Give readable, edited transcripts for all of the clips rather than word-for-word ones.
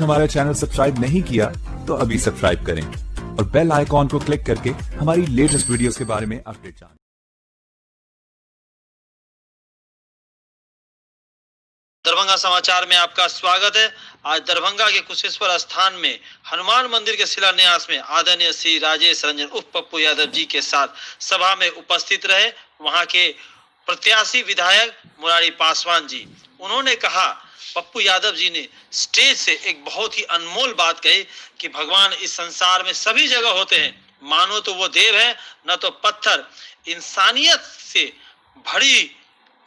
तक हमारा channel subscribe नहीं किया तो अभी सब्सक्राइब करें और बेल आइकॉन को क्लिक करके हमारी लेटेस्ट वीडियोस के बारे में अपडेट जानें। दरभंगा समाचार में आपका स्वागत है। आज दरभंगा के कुशेश्वर स्थान में हनुमान मंदिर के शिलान्यास में आदरणीय श्री राजेश रंजन उर्फ पप्पू यादव जी के साथ सभा में उपस्थित रहे वहां के प्रत्याशी विधायक मुरारी पासवान जी। उन्होंने कहा, पप्पू यादव जी ने स्टेज से एक बहुत ही अनमोल बात कही कि भगवान इस संसार में सभी जगह होते हैं, मानो तो वो देव है न तो पत्थर। इंसानियत से भरी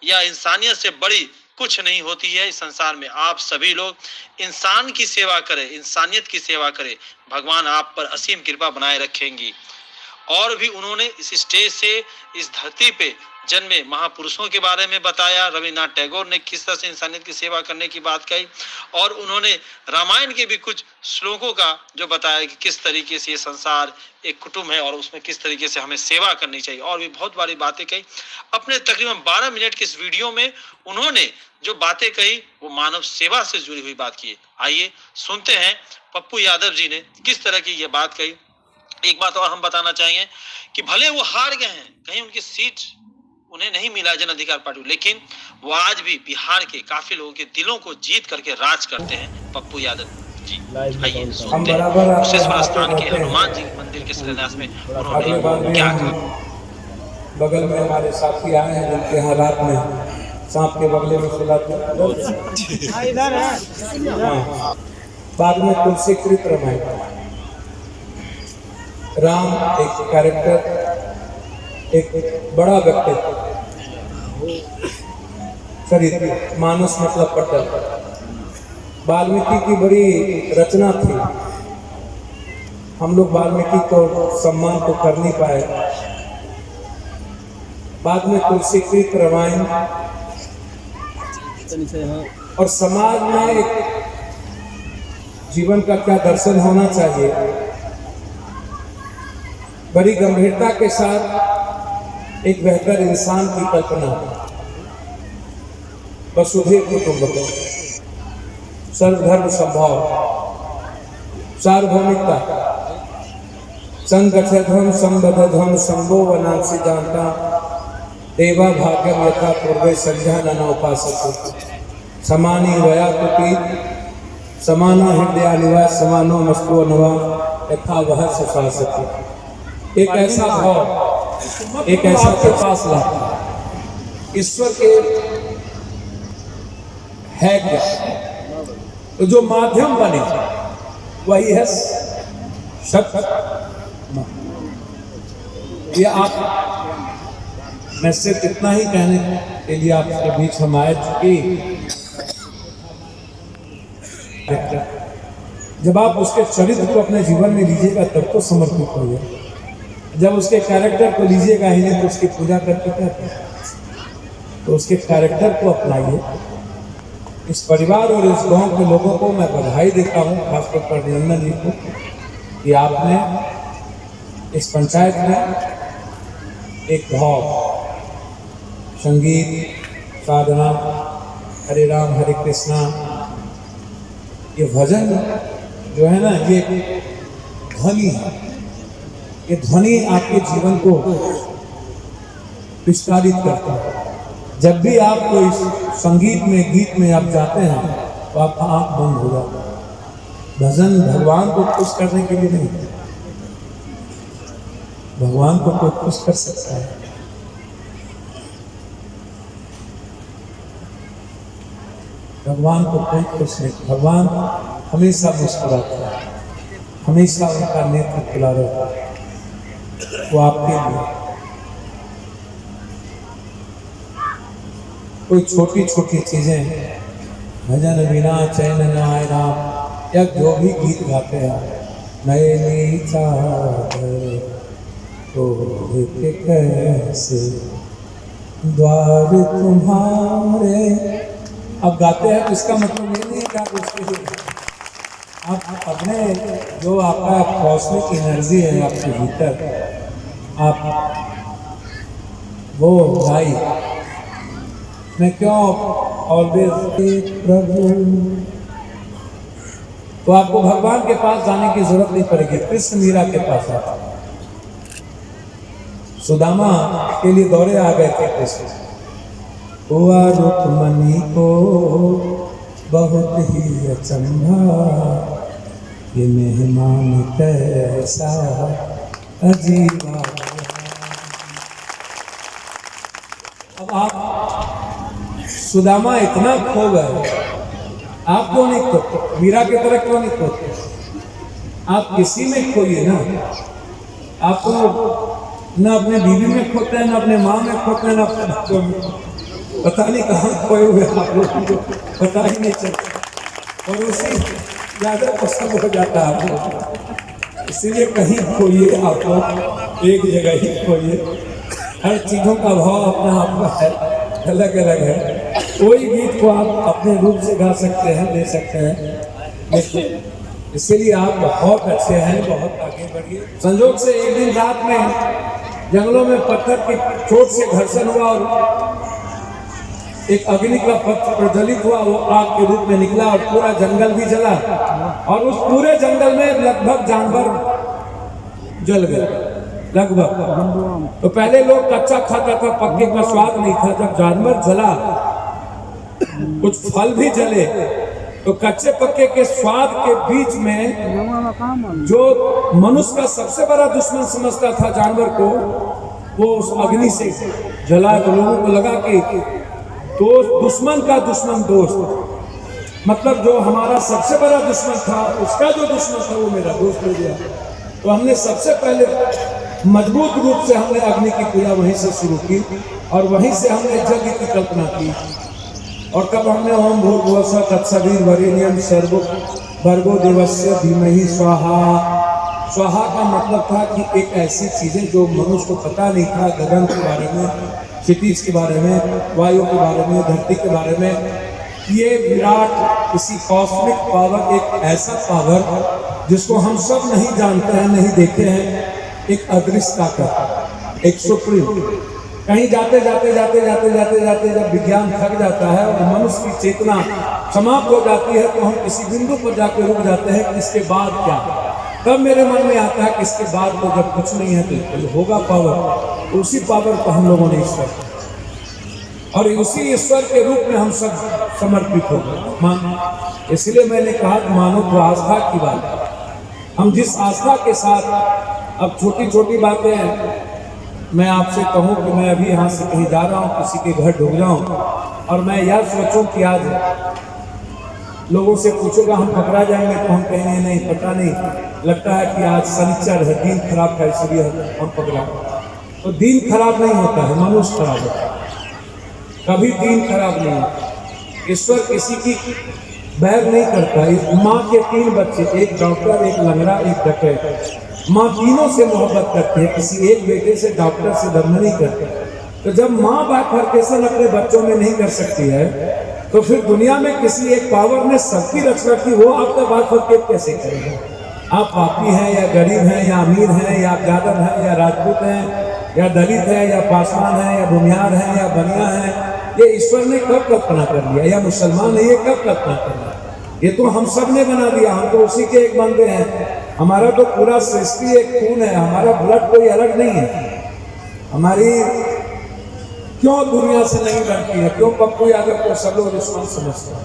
या इंसानियत से बड़ी कुछ नहीं होती है इस संसार में। आप सभी लोग इंसान की सेवा करें, इंसानियत की सेवा करें, भगवान आप पर असीम कृपा बनाए रखेंगी। और भी उन्होंने इस स्टेज से इस धरती पे जन्मे महापुरुषों के बारे में बताया। रविन्द्रनाथ टैगोर ने किस तरह से इंसानियत की सेवा करने की बात कही और उन्होंने रामायण के भी कुछ श्लोकों का जो बताया कि किस तरीके से ये संसार एक कुटुंब है और उसमें किस तरीके से हमें सेवा करनी चाहिए। और भी बहुत बारी बातें कही। अपने तकरीबन 12 मिनट के इस वीडियो में उन्होंने जो बातें कही वो मानव सेवा से जुड़ी हुई बात की। आइए सुनते हैं पप्पू यादव जी ने किस तरह की ये बात कही। एक बात और हम बताना चाहेंगे कि भले वो हार गए हैं, कहीं उनकी सीट उन्हें नहीं मिला जन अधिकार पार्टी, लेकिन वो आज भी बिहार के काफी लोगों के दिलों को जीत करके राज करते हैं। पप्पू यादव जी, आइए सुनते हैं कुशेश्वर स्थान के हनुमान जी मंदिर के शिलान्यास में उन्होंने क्या कहा। बगल में हमारे साथी आए हैं जिनके हालात में सांप के बगले में सुलाते बाद में तुलसी कृत रामायण। राम एक कैरेक्टर, एक बड़ा व्यक्तित्व, चरित्र, मानस मतलब पटल। वाल्मीकि की बड़ी रचना थी। हम लोग वाल्मीकि को सम्मान तो कर नहीं पाए। बाद में तुलसी कृत रामायण और समाज में एक जीवन का क्या दर्शन होना चाहिए, बड़ी गंभीरता के साथ एक बेहतर इंसान की कल्पना। वसुधैव कुटुंबकम, सर्वधर्म संभाव, सार्वभौमिकता, संगच्छध्वम संबद्धध्वम संभो वनांसि जानता देवा भाग्यम यथा पूर्वे संध्या न उपासते समानी वया कुपीत समाना हृदय निवास समानो मस्तो नवा यथा वह सुशासति। एक ऐसा भाव, एक ऐसा प्रकाश लाता ईश्वर के है क्या, तो जो माध्यम बने वही है सत्य। ये आप, मैं सिर्फ इतना ही कहने के लिए आपके बीच हम आए चुकी। जब आप उसके चरित्र को अपने जीवन में लीजिएगा तब तो समर्पित होइए। जब उसके कैरेक्टर को लीजिएगा ही नहीं तो उसकी पूजा करके क्या, तो उसके कैरेक्टर को अपनाइए। इस परिवार और इस गांव के लोगों को मैं बधाई देता हूं, खासतौर पर अभिनंदन जी को कि आपने इस पंचायत में एक भाव, संगीत, साधना, हरे राम हरे कृष्णा, ये भजन जो है ना, ये ध्वनि है। ये ध्वनि आपके जीवन को विस्तारित करता है। जब भी आप कोई संगीत में, गीत में आप जाते हैं तो आपका आंख बंद हो जाता है। भजन भगवान को खुश करने के लिए नहीं, भगवान को कोई खुश कर सकता है। भगवान को कोई खुश नहीं, भगवान हमेशा मुस्कुराता है, हमेशा उनका नेत्र खुला रहता है। वो आपके लिए कोई छोटी छोटी चीजें, भजन बिना चैन न आए राम, या जो भी गीत गाते हैं, नए तो कैसे द्वार तुम्हारे, अब गाते हैं तो इसका मतलब ये नहीं है कि आप उसके लिए आप अपने जो आपका कॉस्मिक एनर्जी है आपके भीतर, आप वो भाई मैं क्यों ऑलवेज प्रभु तो आपको भगवान के पास जाने की जरूरत नहीं पड़ेगी, कृष्ण मीरा के पास आता। सुदामा के लिए दौरे आ गए थे कृष्ण। हुआ रुक्मणी को बहुत ही अचंभा, ये मेहमान कैसा अजीबा। अब आप सुदामा इतना खो गए, आप क्यों नहीं खोते? मीरा की तरह क्यों नहीं खोते? आप किसी में खोइए ना। आपको न अपने बीवी में खोते हैं, न अपने माँ में खोते हैं, न अपने बच्चों में। पता नहीं कहाँ खोए हुए आप लोग को पता ही नहीं चलता, और उसी ज्यादा पसंद हो जाता है आपको। इसीलिए कहीं खोइए, आप लोग एक जगह ही खोइए। हर चीजों का भाव अपना अपना है, अलग अलग है। कोई गीत को आप अपने रूप से गा सकते हैं, ले सकते हैं, इसीलिए आप बहुत अच्छे हैं, बहुत आगे बढ़िए। संजोग से एक दिन रात में जंगलों में पत्थर की चोट से घर्षण हुआ और एक अग्नि का पत्थर प्रज्वलित हुआ, वो आग के रूप में निकला और पूरा जंगल भी जला, और उस पूरे जंगल में लगभग जानवर जल गए, लगभग। तो पहले लोग कच्चा खाता था, पक्के का स्वाद नहीं था। जब जानवर जला, कुछ फल भी जले, तो कच्चे पक्के के स्वाद के बीच में जो मनुष्य का सबसे बड़ा दुश्मन समझता था जानवर को, वो उस अग्नि से जला। तो लोगों को लगा कि दोस्त दुश्मन का दुश्मन दोस्त, मतलब जो हमारा सबसे बड़ा दुश्मन था, उसका जो दुश्मन था वो मेरा दोस्त हो गया। तो हमने सबसे पहले मजबूत रूप से हमने अग्नि की पूजा वहीं से शुरू की, और वहीं से हमने यज्ञ की कल्पना की। और तब हमने ओम भूर्भुवः स्वः तत्सवितुर्वरेण्यं भर्गो देवस्य धीमहि स्वाहा। स्वाहा का मतलब था कि एक ऐसी चीजें जो मनुष्य को पता नहीं था, गगन के बारे में, क्षितिज के बारे में, वायु के बारे में, धरती के बारे में, ये विराट किसी कॉस्मिक पावर, एक ऐसा पावर जिसको हम सब नहीं जानते हैं, नहीं देखे हैं, एक अदृश्य ताकत, एक सुप्रीम। कहीं जाते जाते जाते जाते जाते जाते जब विज्ञान थक जाता है और मनुष्य की चेतना समाप्त हो जाती है, तो हम किसी बिंदु पर जाकर रुक जाते हैं कि इसके बाद क्या। तब मेरे मन में आता है कि इसके बाद तो जब कुछ नहीं है तो होगा पावर, तो उसी पावर को हम लोगों ने ईश्वर, और उसी ईश्वर के रूप में हम सब समर्पित हो गए। इसलिए मैंने कहा कि मानो तो आस्था की बात। हम जिस आस्था के साथ, अब छोटी छोटी बातें हैं, मैं आपसे कहूं कि मैं अभी यहाँ से कहीं जा रहा हूँ, किसी के घर ढुक जाऊँ, और मैं यह सोचूं कि आज लोगों से पूछूंगा हम पकड़ा जाएंगे, तो हम कहेंगे नहीं पता नहीं, लगता है कि आज शनिचर है, दिन खराब है, इसलिए हम पकड़ा। तो दिन खराब नहीं होता है, मनुष्य खराब होता है। कभी दिन खराब नहीं होता। ईश्वर किसी की बैर नहीं करता। माँ के 3 बच्चे, एक डॉक्टर, एक लंगड़ा, एक डकैत, माँ तीनों से मोहब्बत करती है, किसी एक बेटे से, डॉक्टर से धर्म नहीं करती। तो जब माँ बाइफरकेशन अपने बच्चों में नहीं कर सकती है, तो फिर दुनिया में किसी एक पावर ने सबकी रचना की, वो आपका बाइफरकेट कैसे करेगा? आप पापी हैं या गरीब हैं या अमीर हैं या यादव हैं या राजपूत हैं या दलित है या पासवान है या भूमिहार है या बनिया है, ये ईश्वर ने कब कल्पना कर लिया? या मुसलमान है, ये कब कल्पना कर लिया? ये तो हम सब ने बना दिया, हम तो उसी के एक बंदे हैं। हमारा तो पूरा सृष्टि एक खून है, हमारा ब्लड कोई अलग नहीं है। हमारी क्यों दुनिया से नहीं बनती है? क्यों पप्पू यादव को सब लोग दुश्मन समझते हैं?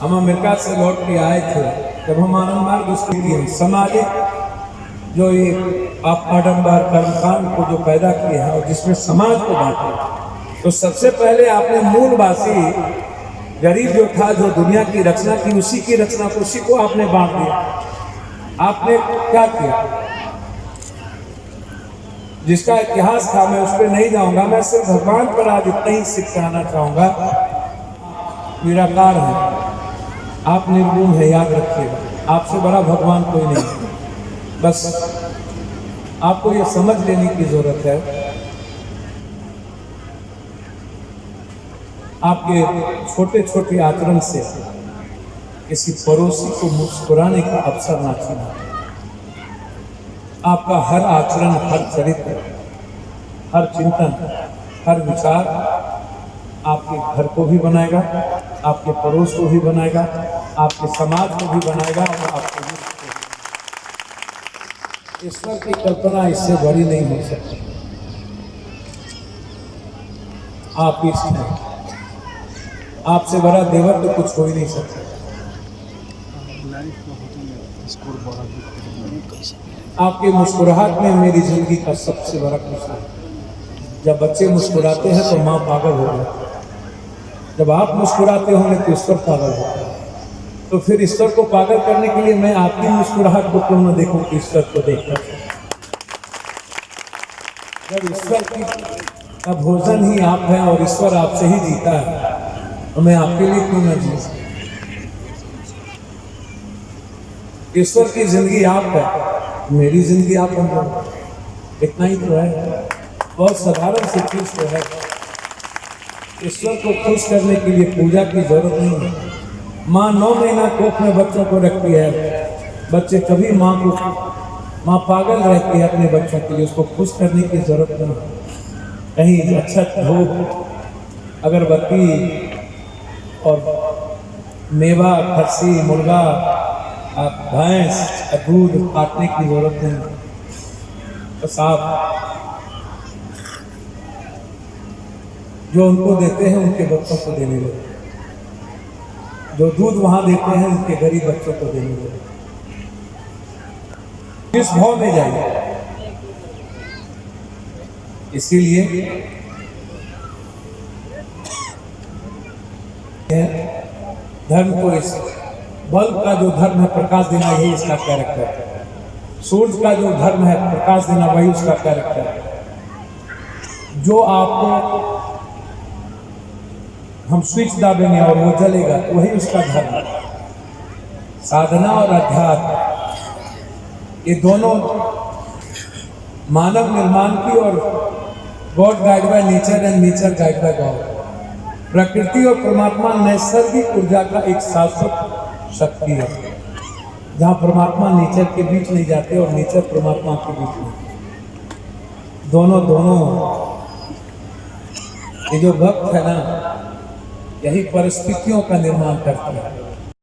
हम अमेरिका से लौट के आए थे, जब हम आनंद मार्ग उसके सामाजिक जो ये आप आडम्बर कर्मकांड को जो पैदा किए हैं और जिसमें समाज को बांटे, तो सबसे पहले आपने मूलवासी गरीब जो था, जो दुनिया की रचना की, उसी की रचना को, उसी को आपने बांट दिया। आपने क्या किया? जिसका इतिहास था, मैं उस पर नहीं जाऊंगा, मैं सिर्फ भगवान पर आज इतना ही सिद्ध कहना चाहूंगा, निराकार है, आप निर्गुण है, याद रखिएगा। आपसे बड़ा भगवान कोई नहीं है। बस आपको ये समझ लेने की जरूरत है। आपके छोटे छोटे आचरण से किसी पड़ोसी को मुस्कुराने का अवसर ना छीना। आपका हर आचरण, हर चरित्र, हर चिंतन, हर विचार आपके घर को भी बनाएगा, आपके पड़ोस को भी बनाएगा, आपके समाज को भी बनाएगा और आपको भी। ईश्वर की कल्पना इससे बड़ी नहीं हो सकती। आप इष्ट हैं, आपसे बड़ा देवर तो कुछ हो ही नहीं सकता। आपकी मुस्कुराहट में मेरी जिंदगी का सबसे बड़ा खुशी है। जब बच्चे मुस्कुराते हैं तो माँ पागल हो जाती है, जब आप मुस्कुराते होंगे तो ईश्वर पागल होता है। तो फिर ईश्वर को पागल करने के लिए मैं आपकी मुस्कुराहट को क्यों न देखूं, ईश्वर को देखकर। जब ईश्वर का भोजन ही आप हैं और ईश्वर आपसे ही जीता है, तो मैं आपके लिए क्यों न जी। ईश्वर की जिंदगी आप है, मेरी जिंदगी आप अंदर, इतना ही तो है। बहुत साधारण सी चीज तो है। ईश्वर को खुश करने के लिए पूजा की जरूरत नहीं है। माँ 9 महीना कोख में बच्चों को रखती है, बच्चे कभी माँ पागल रहती है अपने बच्चों के लिए, उसको खुश करने की जरूरत नहीं है। कहीं अच्छा धूप, अगरबत्ती और मेवा, खस्सी, मुर्गा, भैंस, दूध काटने की जरूरत नहीं। बस आप जो उनको देते हैं उनके बच्चों को देने लगे, जो दूध वहां देते हैं उनके गरीब बच्चों को देने लगे। किस भाव में जाइए। इसीलिए धर्म को, इस बल्ब का जो धर्म है प्रकाश देना, यही इसका कैरेक्टर है। सूरज का जो धर्म है प्रकाश देना, वही उसका कैरेक्टर है। जो आपको हम स्विच दाबेंगे और वो जलेगा, वही उसका धर्म है। साधना और अध्यात्म ये दोनों मानव निर्माण की, और God guide by nature and nature guide by God. प्रकृति और परमात्मा नैसर्गिक ऊर्जा का एक शाश्वत शक्ति है, जहाँ परमात्मा नेचर के बीच नहीं जाते और नेचर परमात्मा के बीच नहीं। दोनों ये जो भक्त है ना, यही परिस्थितियों का निर्माण करता है।